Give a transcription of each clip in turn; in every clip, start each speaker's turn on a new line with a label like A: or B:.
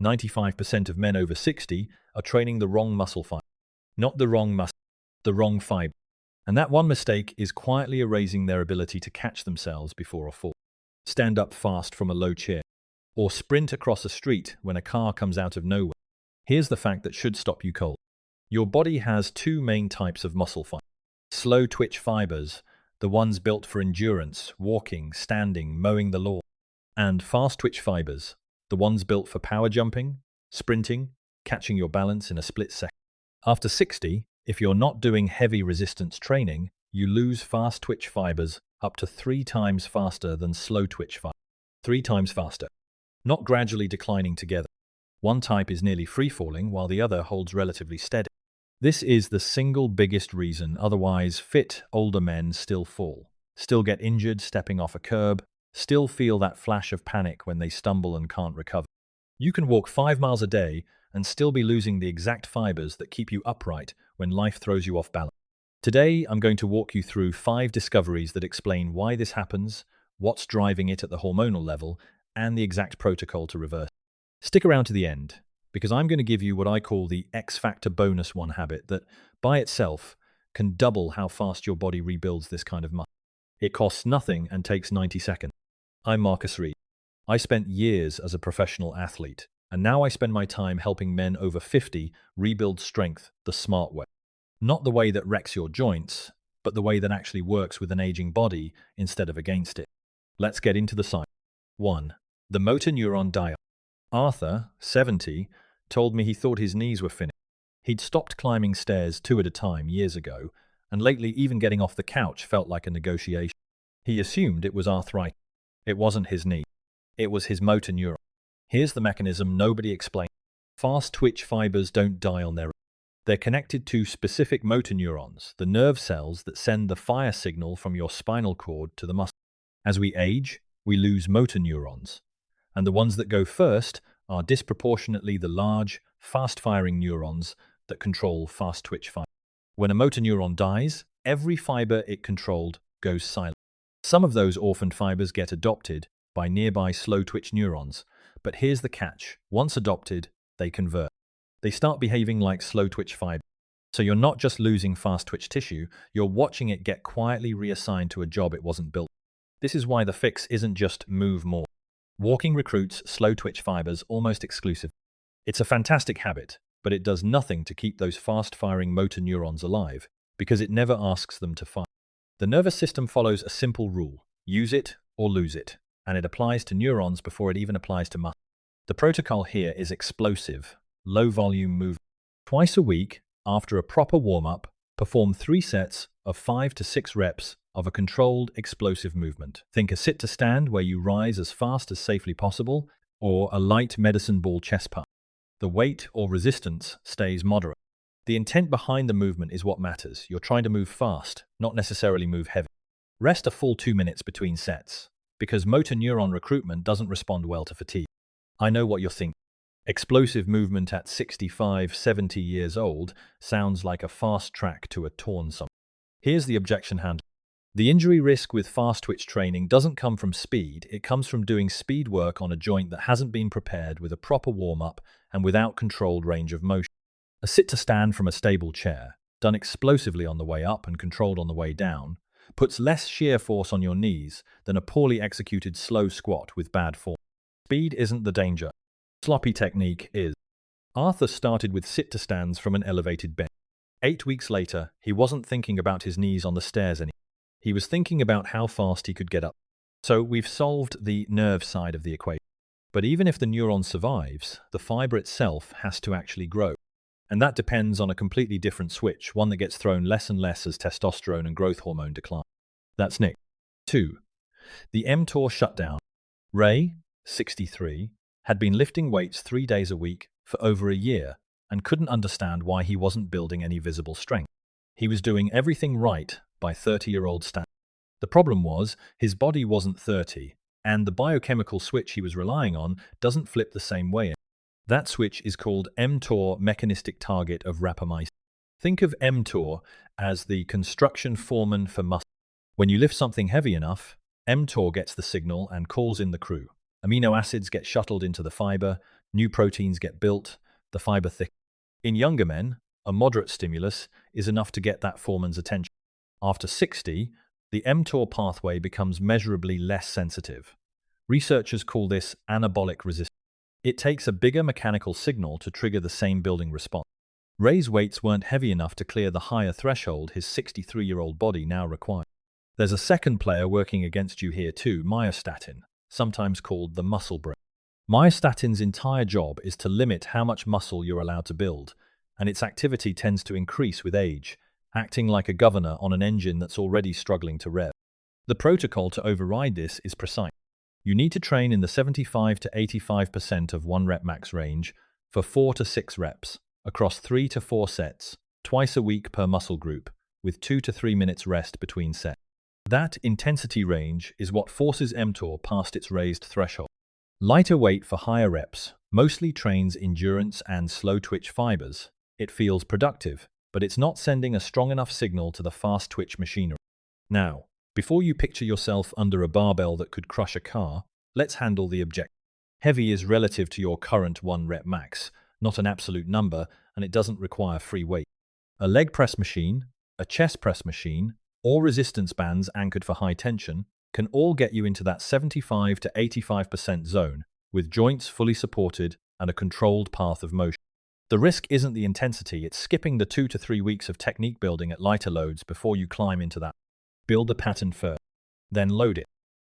A: 95% of men over 60 are training the wrong muscle fiber. Not the wrong muscle, the wrong fiber. And that one mistake is quietly erasing their ability to catch themselves before a fall. Stand up fast from a low chair, or sprint across a street when a car comes out of nowhere. Here's the fact that should stop you cold. Your body has two main types of muscle fibers. Slow twitch fibers, the ones built for endurance, walking, standing, mowing the lawn. And fast twitch fibers, the ones built for power jumping, sprinting, catching your balance in a split second. After 60, if you're not doing heavy resistance training, you lose fast twitch fibers up to 3 times faster than slow twitch fibers. 3 times faster. Not gradually declining together. One type is nearly free-falling while the other holds relatively steady. This is the single biggest reason otherwise fit older men still fall, still get injured stepping off a curb, still feel that flash of panic when they stumble and can't recover. You can walk 5 miles a day and still be losing the exact fibers that keep you upright when life throws you off balance. Today, I'm going to walk you through 5 discoveries that explain why this happens, what's driving it at the hormonal level, and the exact protocol to reverse. Stick around to the end, because I'm going to give you what I call the X-Factor bonus one habit that, by itself, can double how fast your body rebuilds this kind of muscle. It costs nothing and takes 90 seconds. I'm Marcus Reid. I spent years as a professional athlete, and now I spend my time helping men over 50 rebuild strength the smart way. Not the way that wrecks your joints, but the way that actually works with an aging body instead of against it. Let's get into the science. 1. The motor neuron dial. Arthur, 70, told me he thought his knees were finished. He'd stopped climbing stairs 2 at a time years ago, and lately even getting off the couch felt like a negotiation. He assumed it was arthritis. It wasn't his knee. It was his motor neuron. Here's the mechanism nobody explained. Fast twitch fibers don't die on their own. They're connected to specific motor neurons, the nerve cells that send the fire signal from your spinal cord to the muscle. As we age, we lose motor neurons, and the ones that go first are disproportionately the large, fast-firing neurons that control fast twitch fibers. When a motor neuron dies, every fiber it controlled goes silent. Some of those orphaned fibers get adopted by nearby slow-twitch neurons, but here's the catch. Once adopted, they convert. They start behaving like slow-twitch fibers. So you're not just losing fast-twitch tissue, you're watching it get quietly reassigned to a job it wasn't built. This is why the fix isn't just move more. Walking recruits slow-twitch fibers almost exclusively. It's a fantastic habit, but it does nothing to keep those fast-firing motor neurons alive, because it never asks them to fire. The nervous system follows a simple rule: use it or lose it, and it applies to neurons before it even applies to muscle. The protocol here is explosive, low-volume movement. Twice a week, after a proper warm-up, perform 3 sets of 5 to 6 reps of a controlled, explosive movement. Think a sit-to-stand where you rise as fast as safely possible, or a light medicine ball chest pump. The weight or resistance stays moderate. The intent behind the movement is what matters. You're trying to move fast, not necessarily move heavy. Rest a full 2 minutes between sets, because motor neuron recruitment doesn't respond well to fatigue. I know what you're thinking. Explosive movement at 65, 70 years old sounds like a fast track to a torn something. Here's the objection handle. The injury risk with fast twitch training doesn't come from speed, it comes from doing speed work on a joint that hasn't been prepared with a proper warm-up and without controlled range of motion. A sit-to-stand from a stable chair, done explosively on the way up and controlled on the way down, puts less shear force on your knees than a poorly executed slow squat with bad form. Speed isn't the danger. Sloppy technique is. Arthur started with sit-to-stands from an elevated bench. 8 weeks later, he wasn't thinking about his knees on the stairs anymore. He was thinking about how fast he could get up. So we've solved the nerve side of the equation. But even if the neuron survives, the fiber itself has to actually grow. And that depends on a completely different switch, one that gets thrown less and less as testosterone and growth hormone decline. That's Nick. 2. The mTOR shutdown. Ray, 63, had been lifting weights 3 days a week for over a year and couldn't understand why he wasn't building any visible strength. He was doing everything right by 30-year-old standards. The problem was, his body wasn't 30, and the biochemical switch he was relying on doesn't flip the same way. That switch is called mTOR, mechanistic target of rapamycin. Think of mTOR as the construction foreman for muscle. When you lift something heavy enough, mTOR gets the signal and calls in the crew. Amino acids get shuttled into the fiber, new proteins get built, the fiber thick. In younger men, a moderate stimulus is enough to get that foreman's attention. After 60, the mTOR pathway becomes measurably less sensitive. Researchers call this anabolic resistance. It takes a bigger mechanical signal to trigger the same building response. Ray's weights weren't heavy enough to clear the higher threshold his 63-year-old body now required. There's a second player working against you here too, myostatin, sometimes called the muscle brake. Myostatin's entire job is to limit how much muscle you're allowed to build, and its activity tends to increase with age, acting like a governor on an engine that's already struggling to rev. The protocol to override this is precise. You need to train in the 75 to 85% of 1 rep max range for 4 to 6 reps, across 3 to 4 sets, twice a week per muscle group, with 2 to 3 minutes rest between sets. That intensity range is what forces mTOR past its raised threshold. Lighter weight for higher reps mostly trains endurance and slow-twitch fibers. It feels productive, but it's not sending a strong enough signal to the fast-twitch machinery. Now, before you picture yourself under a barbell that could crush a car, let's handle the objective. Heavy is relative to your current 1 rep max, not an absolute number, and it doesn't require free weight. A leg press machine, a chest press machine, or resistance bands anchored for high tension can all get you into that 75 to 85% zone, with joints fully supported and a controlled path of motion. The risk isn't the intensity, it's skipping the 2 to 3 weeks of technique building at lighter loads before you climb into that. Build the pattern first, then load it.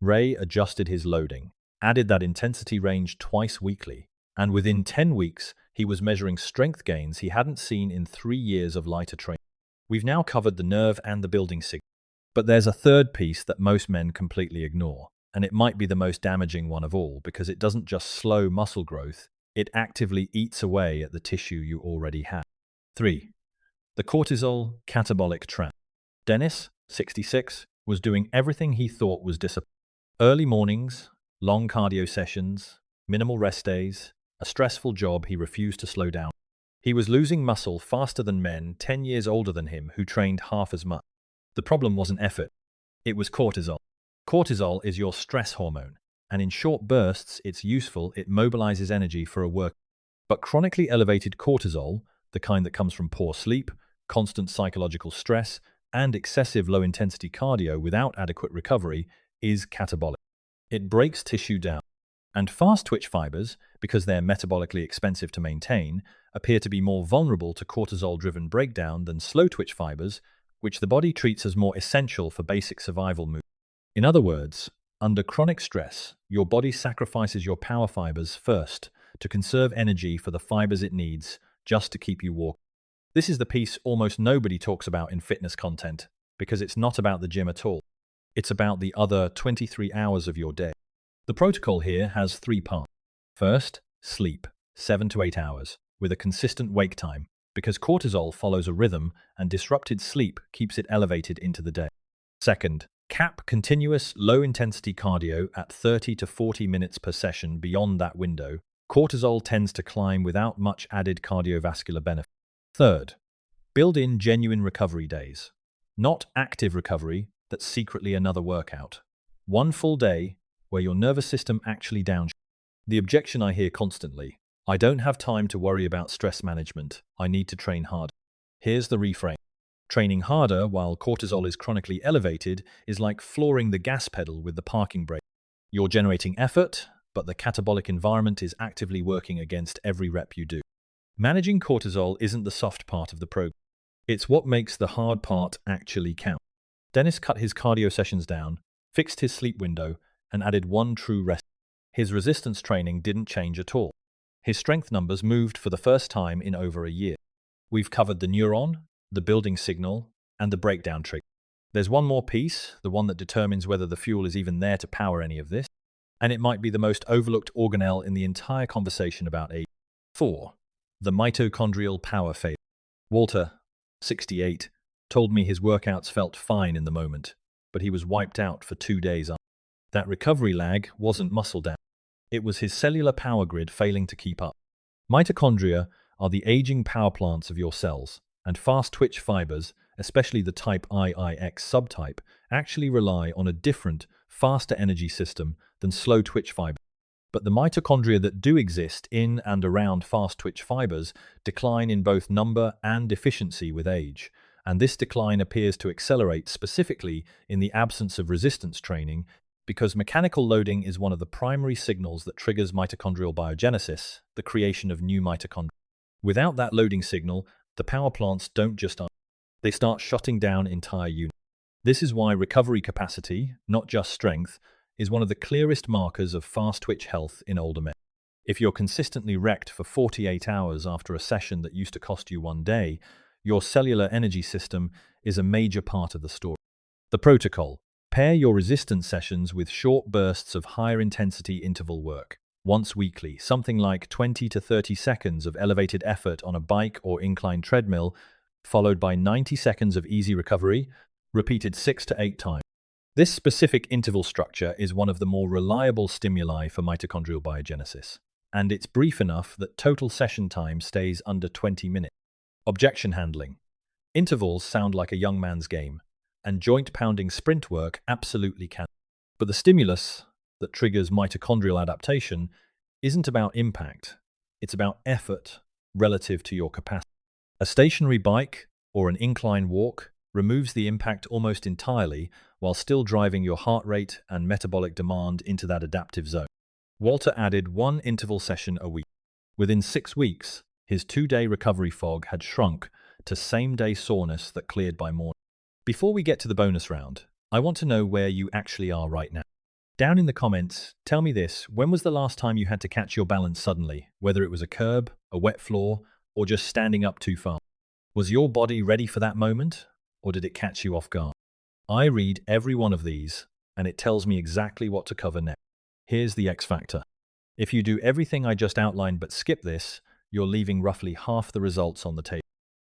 A: Ray adjusted his loading, added that intensity range twice weekly, and within 10 weeks, he was measuring strength gains he hadn't seen in 3 years of lighter training. We've now covered the nerve and the building signal. But there's a third piece that most men completely ignore, and it might be the most damaging one of all because it doesn't just slow muscle growth, it actively eats away at the tissue you already have. 3. The cortisol catabolic trap. Dennis, 66, was doing everything he thought was discipline. Early mornings, long cardio sessions, minimal rest days, a stressful job he refused to slow down. He was losing muscle faster than men 10 years older than him who trained half as much. The problem wasn't effort, it was cortisol. Cortisol is your stress hormone, and in short bursts it's useful, it mobilizes energy for a work. But chronically elevated cortisol, the kind that comes from poor sleep, constant psychological stress, and excessive low-intensity cardio without adequate recovery, is catabolic. It breaks tissue down. And fast-twitch fibers, because they're metabolically expensive to maintain, appear to be more vulnerable to cortisol-driven breakdown than slow-twitch fibers, which the body treats as more essential for basic survival movement. In other words, under chronic stress, your body sacrifices your power fibers first to conserve energy for the fibers it needs just to keep you walking. This is the piece almost nobody talks about in fitness content, because it's not about the gym at all. It's about the other 23 hours of your day. The protocol here has 3 parts. First, sleep, 7 to 8 hours, with a consistent wake time, because cortisol follows a rhythm and disrupted sleep keeps it elevated into the day. Second, cap continuous low-intensity cardio at 30 to 40 minutes per session. Beyond that window, cortisol tends to climb without much added cardiovascular benefit. Third, build in genuine recovery days. Not active recovery that's secretly another workout. 1 full day where your nervous system actually downs. The objection I hear constantly: I don't have time to worry about stress management, I need to train hard. Here's the reframe. Training harder while cortisol is chronically elevated is like flooring the gas pedal with the parking brake. You're generating effort, but the catabolic environment is actively working against every rep you do. Managing cortisol isn't the soft part of the program. It's what makes the hard part actually count. Dennis cut his cardio sessions down, fixed his sleep window, and added 1 true rest. His resistance training didn't change at all. His strength numbers moved for the first time in over a year. We've covered the neuron, the building signal, and the breakdown trick. There's one more piece, the one that determines whether the fuel is even there to power any of this, and it might be the most overlooked organelle in the entire conversation about age. 4. The mitochondrial power phase. Walter, 68, told me his workouts felt fine in the moment, but he was wiped out for 2 days after. That recovery lag wasn't muscle damage. It was his cellular power grid failing to keep up. Mitochondria are the aging power plants of your cells, and fast-twitch fibers, especially the type IIX subtype, actually rely on a different, faster energy system than slow-twitch fibers. But the mitochondria that do exist in and around fast-twitch fibers decline in both number and efficiency with age, and this decline appears to accelerate specifically in the absence of resistance training because mechanical loading is one of the primary signals that triggers mitochondrial biogenesis, the creation of new mitochondria. Without that loading signal, the power plants don't just they start shutting down entire units. This is why recovery capacity, not just strength, is one of the clearest markers of fast-twitch health in older men. If you're consistently wrecked for 48 hours after a session that used to cost you 1 day, your cellular energy system is a major part of the story. The protocol. Pair your resistance sessions with short bursts of higher intensity interval work. Once weekly, something like 20 to 30 seconds of elevated effort on a bike or incline treadmill, followed by 90 seconds of easy recovery, repeated 6 to 8 times. This specific interval structure is one of the more reliable stimuli for mitochondrial biogenesis, and it's brief enough that total session time stays under 20 minutes. Objection handling. Intervals sound like a young man's game, and joint-pounding sprint work absolutely can. But the stimulus that triggers mitochondrial adaptation isn't about impact, it's about effort relative to your capacity. A stationary bike or an incline walk removes the impact almost entirely while still driving your heart rate and metabolic demand into that adaptive zone. Walter added 1 interval session a week. Within 6 weeks, his 2-day recovery fog had shrunk to same-day soreness that cleared by morning. Before we get to the bonus round, I want to know where you actually are right now. Down in the comments, tell me this: when was the last time you had to catch your balance suddenly, whether it was a curb, a wet floor, or just standing up too far? Was your body ready for that moment, or did it catch you off guard? I read every one of these, and it tells me exactly what to cover next. Here's the X factor. If you do everything I just outlined but skip this, you're leaving roughly half the results on the table.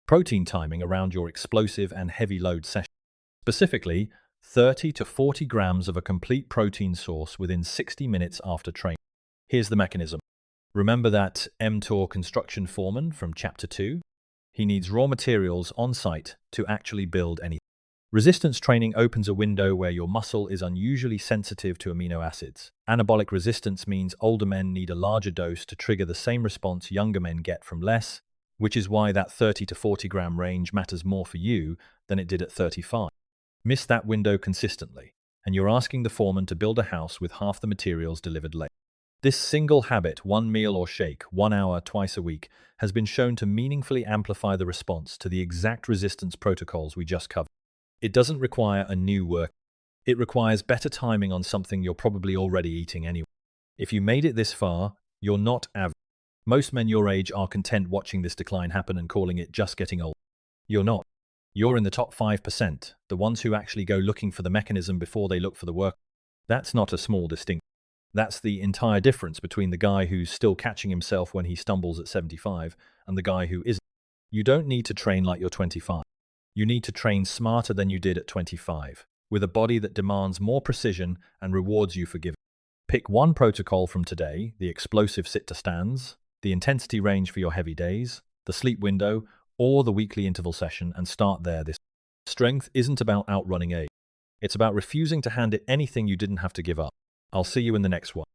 A: Protein timing around your explosive and heavy load session. Specifically, 30 to 40 grams of a complete protein source within 60 minutes after training. Here's the mechanism. Remember that mTOR construction foreman from Chapter 2? He needs raw materials on site to actually build anything. Resistance training opens a window where your muscle is unusually sensitive to amino acids. Anabolic resistance means older men need a larger dose to trigger the same response younger men get from less, which is why that 30 to 40 gram range matters more for you than it did at 35. Miss that window consistently, and you're asking the foreman to build a house with half the materials delivered late. This single habit, 1 meal or shake, 1 hour twice a week, has been shown to meaningfully amplify the response to the exact resistance protocols we just covered. It doesn't require a new workout. It requires better timing on something you're probably already eating anyway. If you made it this far, you're not average. Most men your age are content watching this decline happen and calling it just getting old. You're not. You're in the top 5%, the ones who actually go looking for the mechanism before they look for the work. That's not a small distinction. That's the entire difference between the guy who's still catching himself when he stumbles at 75 and the guy who isn't. You don't need to train like you're 25. You need to train smarter than you did at 25, with a body that demands more precision and rewards you for giving. Pick one protocol from today, the explosive sit-to-stands, the intensity range for your heavy days, the sleep window, or the weekly interval session, and start there. This strength isn't about outrunning age. It's about refusing to hand it anything you didn't have to give up. I'll see you in the next one.